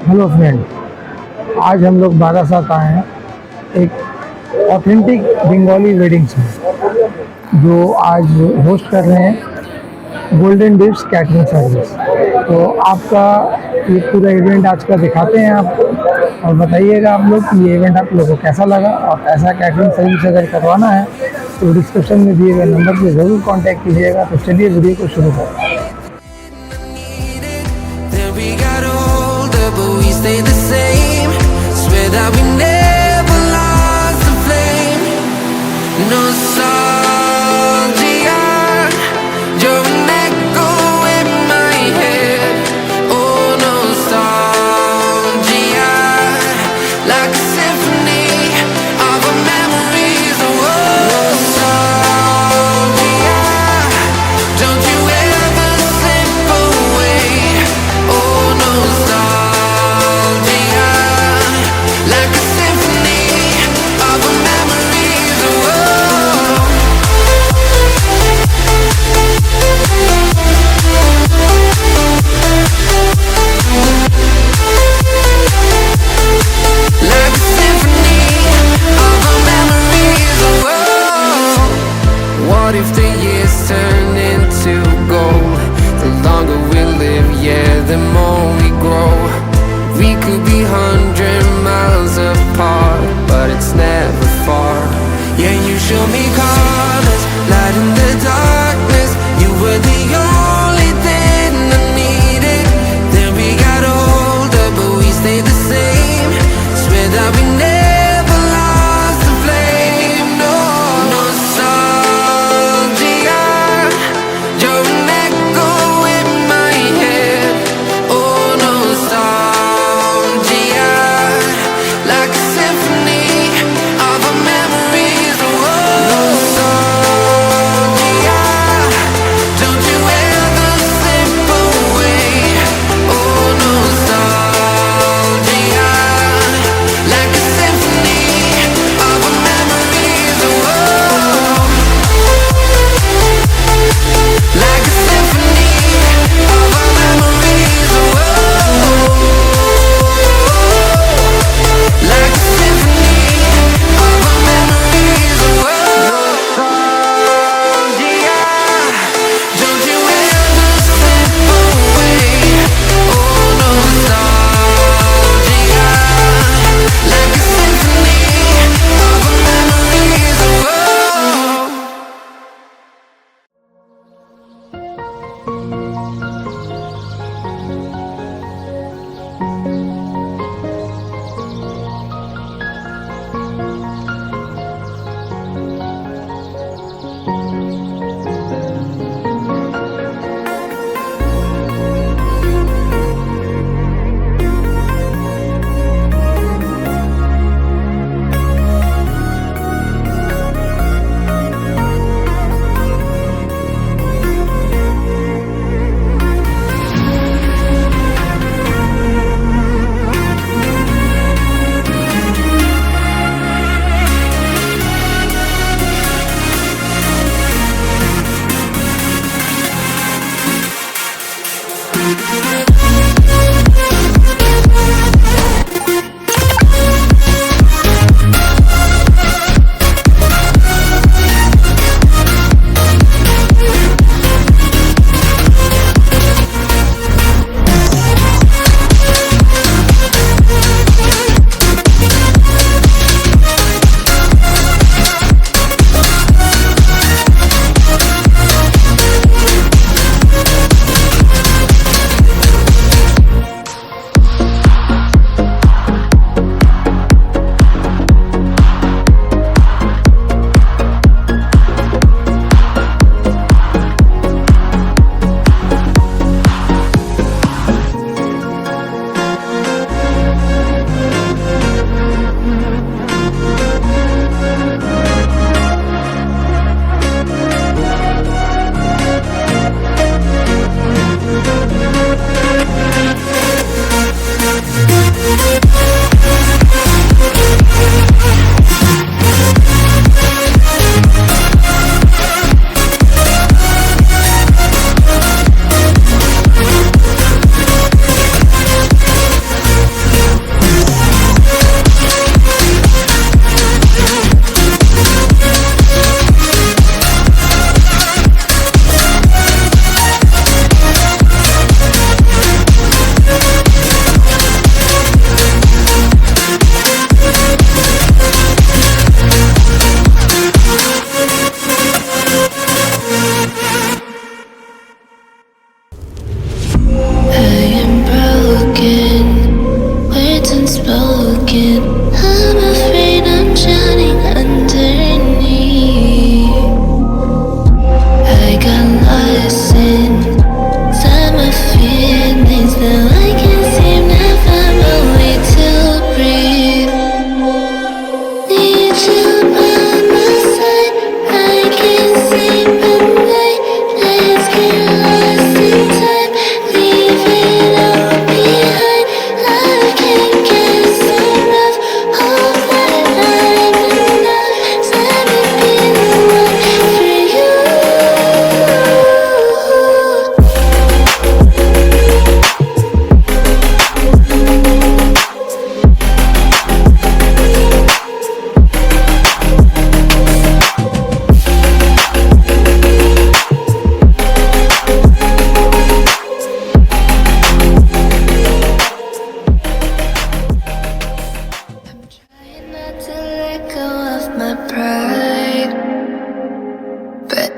Hello friend, आज हम लोग बारासात आए हैं एक ऑथेंटिक बंगाली वेडिंग्स में जो आज होस्ट कर रहे हैं गोल्डन डिप्स कैटरिंग सर्विस। तो आपका ये पूरा इवेंट आज का दिखाते हैं आपको और बताइएगा आप लोग कि ये इवेंट आप लोगों को कैसा लगा। और ऐसा कैटरिंग सर्विस अगर करवाना है तो डिस्क्रिप्शन में दिए गए नंबर पे ज़रूर कांटेक्ट कीजिएगा। तो चलिए वीडियो को शुरू करते हैं। Then we got older, but we stayed the same. Swear that we never lost the flame. Nostalgia, you're an echo in my head. Oh, nostalgia, like a symphony of our memories. Oh, nostalgia, don't you ever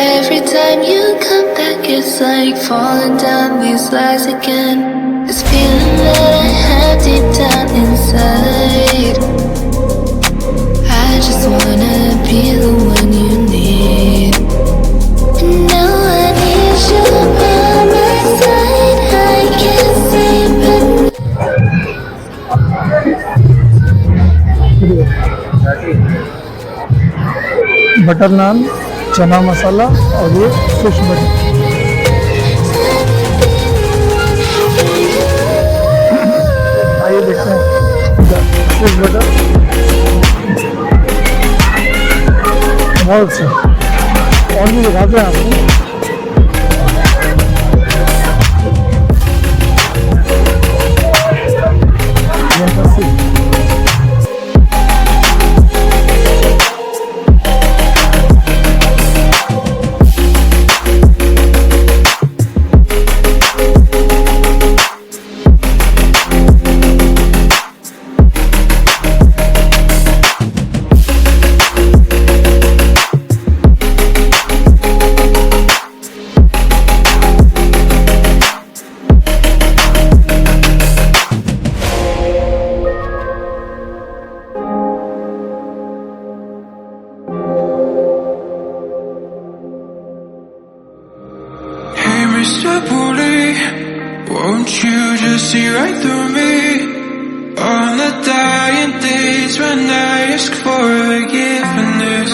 Every time you come back, it's like falling down these lies again. This feeling that I have deep down inside. I just wanna be the one you need. And now I need you by my side. I can't sleep at butter naan, chana masala और ये fish butter. आइए देखते हैं fish butter बहुत अच्छा। और भी दिखाते हैं आपको। Hey, Mr. Bully, won't you just see right through me? On the dying days when I ask for forgiveness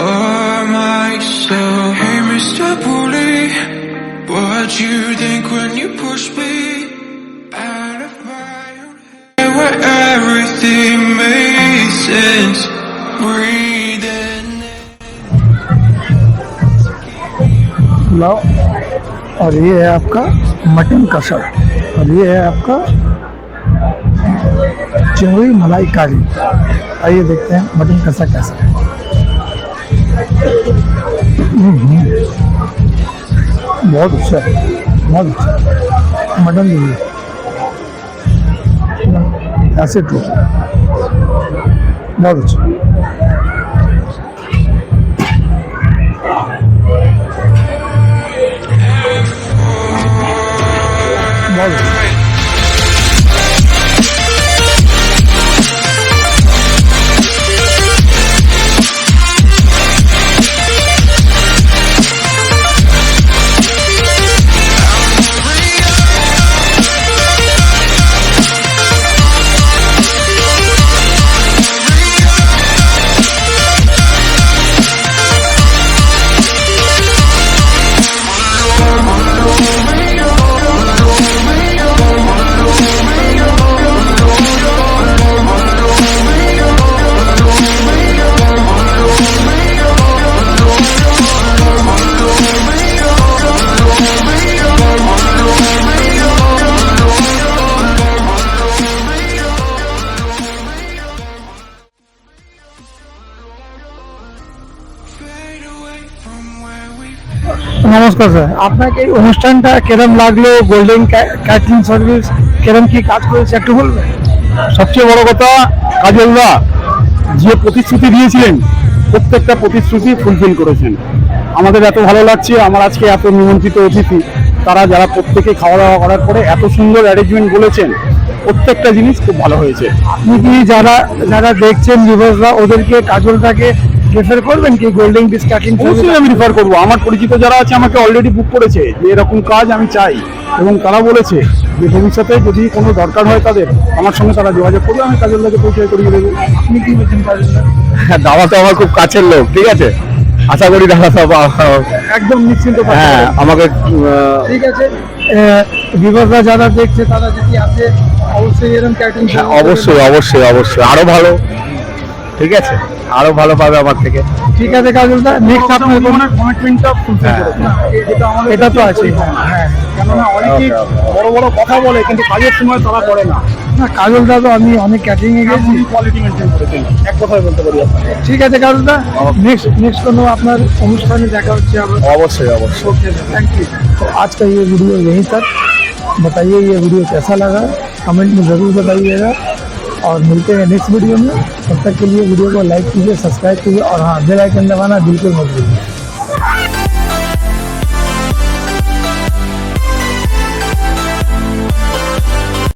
or myself. Hey, Mr. Bully, what you think when you push me out of my own head where everything makes sense? Breathing pulao और ये है आपका mutton कषा और ये है आपका चिंगड़ी मलाई कारी। आइए देखते हैं मटन कषा कैसा है। बहुत अच्छा है, बहुत अच्छा मटन दीजिए ऐसे टू बहुत अच्छा। बहुत अच्छा। নমস্কার স্যার, আপনাকে এই অনুষ্ঠানটা কেরম লাগলো? গোল্ডেন ক্যাটারিং সার্ভিস কেরম কি কাজ করেছে একটু বলবেন? সবচেয়ে বড় কথা, কাজলদা যে প্রতিশ্রুতি দিয়েছিলেন প্রত্যেকটা প্রতিশ্রুতি ফুলফিল করেছেন। আমাদের এত ভালো লাগছে, আমার আজকে এত নিমন্ত্রিত অতিথি তারা যারা প্রত্যেকে খাওয়া দাওয়া করার পরে এত সুন্দর অ্যারেঞ্জমেন্ট বলেছেন, প্রত্যেকটা জিনিস খুব ভালো হয়েছে। আপনি কি যারা যারা দেখছেন ভিউয়ার্সরা ওদেরকে কাজলটাকে রেফার করবেন কি গোল্ডেন ডিস ক্যাটারিং? অবশ্যই আমি রিফার করবো। আমার পরিচিত যারা আছে আমাকে অলরেডি বুক করেছে যে এরকম কাজ আমি চাই, এবং তারা বলেছে যে ভবিষ্যতে যদি কোনো দরকার হয় তাদের আমার সঙ্গে তারা যোগাযোগ করবে, আমি কাজলদাকে পরিচয় করিয়ে দেবো। আপনি কি বলছেন কাজলদা? দাদা তো আমার খুব কাছের লোক, ঠিক আছে, আশা করি দাদা সব একদম নিশ্চিন্ত। হ্যাঁ আমাকে ঠিক আছে, ভিউয়ার্সরা যারা দেখছে তারা যদি আসে অবশ্যই এরকম ক্যাটারিং। অবশ্যই অবশ্যই অবশ্যই আরো ভালো, ঠিক আছে, আরো ভালো পাবে আমার থেকে। ঠিক আছে কাজলদা, নেক্সট আপনার কমিটমেন্টটা ফুলফিল করেছে, এটা তো আছে। হ্যাঁ, কেননা অনেকেই বড় বড় কথা বলে কিন্তু কাজের সময় তারা করে না। না কাজলদা তো আমি অনেক ক্যাটারিং এ গেছি, কোয়ালিটি মেনটেন করেছেন, এক কথায় বলতে পারি আপনাকে। ঠিক আছে কাজলদা, नेक्स्ट কোনো আপনার অনুষ্ঠানে দেখা হচ্ছে আবার। অবশ্যই অবশ্যই। Okay thank you. तो आज का ये वीडियो यहीं तक। बताइए ये वीडियो कैसा लगा, कमेंट में ज़रूर बताइएगा और मिलते हैं नेक्स्ट वीडियो में। तब तक के लिए वीडियो को लाइक कीजिए, सब्सक्राइब कीजिए और हाँ बेल आइकन दबाना बिल्कुल मत भूलिए।